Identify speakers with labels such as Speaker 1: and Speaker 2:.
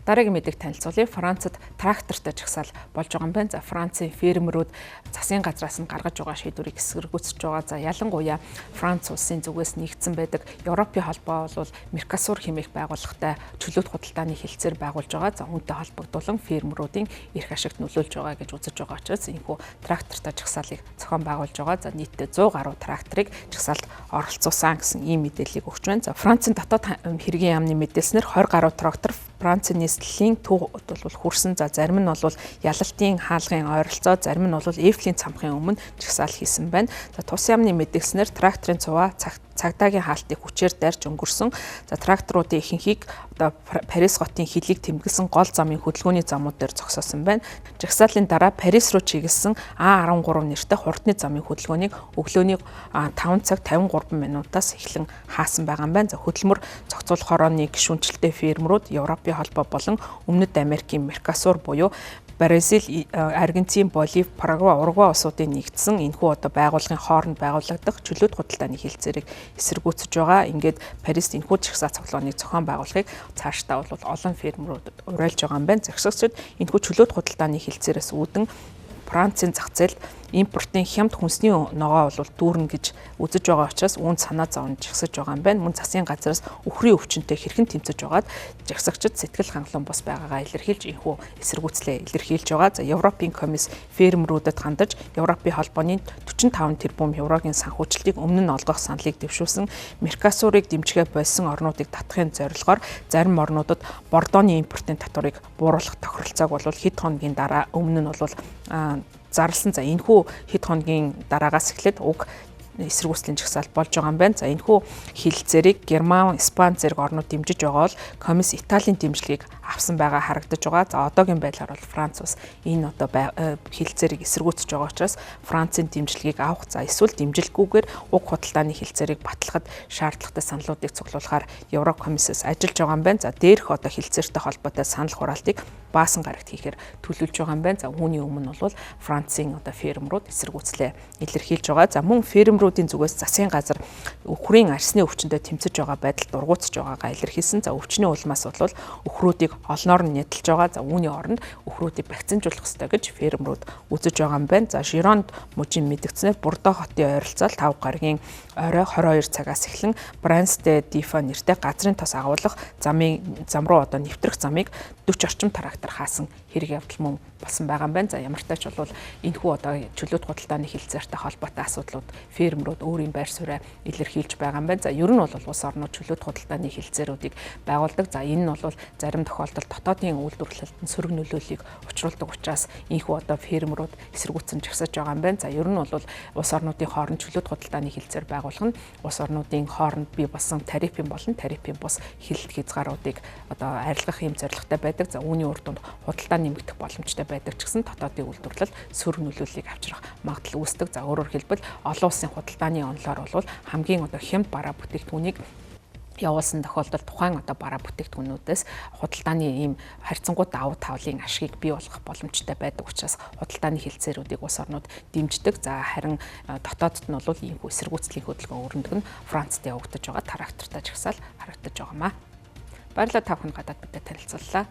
Speaker 1: Дараагийн мэдээг танилцуулъя. Францад трактортай жагсаал болж байгаа юм байна. За Францын фермерүүд засгийн газраас нь гаргаж байгаа шийдвэрийг эсэргүүцэж байгаа. За ялангуяа Франц улсын зүгээс нэгдсэн байдаг Европын холбоо бол Меркосур хэмээх байгууллагатай чөлөөт худалдааны хэлцээр байгуулж байгаа. За үүнтэй холбогдуулан фермерүүдийн эрх ашигт нөлөөлж байгаа гэж үзэж байгаа учраас энэхүү трактортай жагсаалыг зохион байгуулж байгаа. За нийтдээ 100 гаруй тракторыг жагсаалд оролцуулсан гэсэн ийм мэдээллийг өгч байна. За Францын дотоод хэргийн яамны мэдээлснээр 20 гаруй трактор Францын нийслэлийн төв бол хүрсэн. За зарим нь бол ялалтын хаалгын ойролцоо, зарим нь бол Эйфелийн цамхын өмнө жагсаал хийсэн байна. За тус яамны мэдээлснээр тракторын цуваа цагдаагийн хаалтыг хүчээр дарж өнгөрсөн. За тракторуудын ихэнхийг одоо Парис хотын хилийг тэмдэглэсэн гол замын хөдөлгөөний замууд дээр зогсоосон байна. Жагсаалын дараа Парис руу чиглэсэн А13 нэртэй хурдны замын хөдөлгөөнийг өглөөний 5 цаг 53 минутаас эхлэн хаасан байгаа юм байна. За хөдөлмөр зохицуулах хорооны гишүүнчлэлтэй фермерүүд Европын холбоо болон Өмнөд Америкийн Меркосур буюу Бразил, Аргентин, Боливи, Парагвай, Уругвай улсуудын нэгдсэн энэхүү одоо байгууллагын хооронд байгуулагдах чөлөөт худалдааны хэлцээрийг эсэргүүцэж байгаа. Ингээд Парист энэхүү жагсаал цуглааныг зохион байгуулахыг цаашдаа бол олон фермерүүдэд уриалж байгаа юм байна. Зохисогчид энэхүү чөлөөт худалдааны хэлцээрээс үүдэн Францын зах зээлд импортын хямд хүнсний ногоо бол дүүрнэ гэж үзэж байгаа учраас үүнд санаа зовж жагсаж байгаа юм байна. Мөн засгийн газраас үхрийн өвчнөд хэрхэн тэмцэж байгаад жагсагчид сэтгэл хангалуун бос байгаагаа илэрхийлж энэхүү эсэргүүцлээ илэрхийлж байгаа. За Европын комисс фермерүүдэд хандаж Европын холбооны 45 тэрбум еврогийн санхүүжилтийг өмнө нь олгох саналыг дэвшүүлсэн. Меркосурыг дэмжихээ больсон орнуудыг татахын зорилгоор зарим орнуудад бордооны импортын татварыг бууруулах тохиролцоог бол хэд хоногийн дараа өмнө нь бол зарласан. За энэхүү хэд хоногийн дараагаас эхлээд уг эсэргүүцлийн жагсаал болж байгаа юм байна. За энэхүү хэлэлцээрийг Герман, Испани зэрэг орнууд дэмжиж байгаа бол комисс Италийн дэмжлэгийг авсан байгаа харагдаж байгаа. За одоогийн байдлаар бол Франц ус энэ одоо хэлэлцээрийг эсэргүүцэж байгаа учраас Францын дэмжлэгийг авах, за эсвэл дэмжилгүйгээр уг худалдааны хэлэлцээрийг батлахад шаардлагатай саналуудыг цуглуулахаар Еврокомиссээс ажиллаж байгаа юм байна. За дээрх одоо хэлэлцээртэй холбоотой санал хураалтыг баасан гарагт хийхээр төлөвлөж байгаа юм байна. За үүний өмнө бол Францын одоо фермерүүд эсэргүүцлээ илэрхийлж байгаа. За мөн фермерүүдийн зүгээс засгийн газар үхрийн арсны өвчнөд тэмцэж байгаа байдал дургуутж байгаагаа илэрхийлсэн. За өвчний улмаас бол үхрүүдийг олноор нь нядалж байгаа. За үүний оронд үхрүүдийг вакцинжуулах ёстой гэж фермерүүд үзэж байгаа юм байна. За Жиронд мужийн мэдгдснээр Бордо хотын ойролцоол 5 гарагийн орой 22 цагаас эхлэн Брансте Дифа нэртэй газрын тос агуулгах зам руу одоо нэвтрэх замыг 40 орчим трактор хаасан хэрэг явдал мөн болсон байгаа юм байна. За ямар ч тач бол энэхүү одоо чөлөөт худалдааны хэлэлцээртэй холбоотой асуудлууд фермерүүд өөрийн байр сууриа илэрхийлж байгаа юм байна. За ер нь бол улс орнууд чөлөөт худалдааны хэлэлцээрүүдийг байгуулдаг. За энэ нь бол зарим тохиолдолд дотоодын үйлдвэрлэлд сөрөг нөлөөллийг учруулдаг учраас энэхүү одоо фермерүүд эсэргүүцэн жагсаж байгаа юм байна. За ер нь бол улс орнуудын хооронд чөлөөт худалдааны хэлэлцээр байгуулах нь улс орнуудын хооронд бий болсон тарифын болон тарифын бус хэлэлт хязгааруудыг одоо арилгах юм зорилготой байдаг. За үүний үр дүнд худалдаа нэмэгдэх боломжтой байдаг ч гэсэн дотоодын үйлдвэрлэлд сөрөг нөлөөллийг авчрах магадлал үүсдэг. За өөрөөр хэлбэл олон улсын худалдааны онолоор бол хамгийн одоо хямд бараа бүтээгдэхүүнийг явуулсан тохиолдолд тухайн одоо бараа бүтээгдэхүүнүүдээс худалдааны ийм харьцангуй давуу тавлын ашгийг бий болгох боломжтой байдаг учраас худалдааны хэлэлцээрүүдийг улс орнууд дэмждэг. За харин дотоодд нь бол ийм эсэргүүцлийн хөдөлгөөн өрнөдөг нь Францад явагдаж байгаа трактортай жагсаал харагдаж байгаамаа. Баярлалаа та бүхэнд гадаад бидэд танилцууллаа.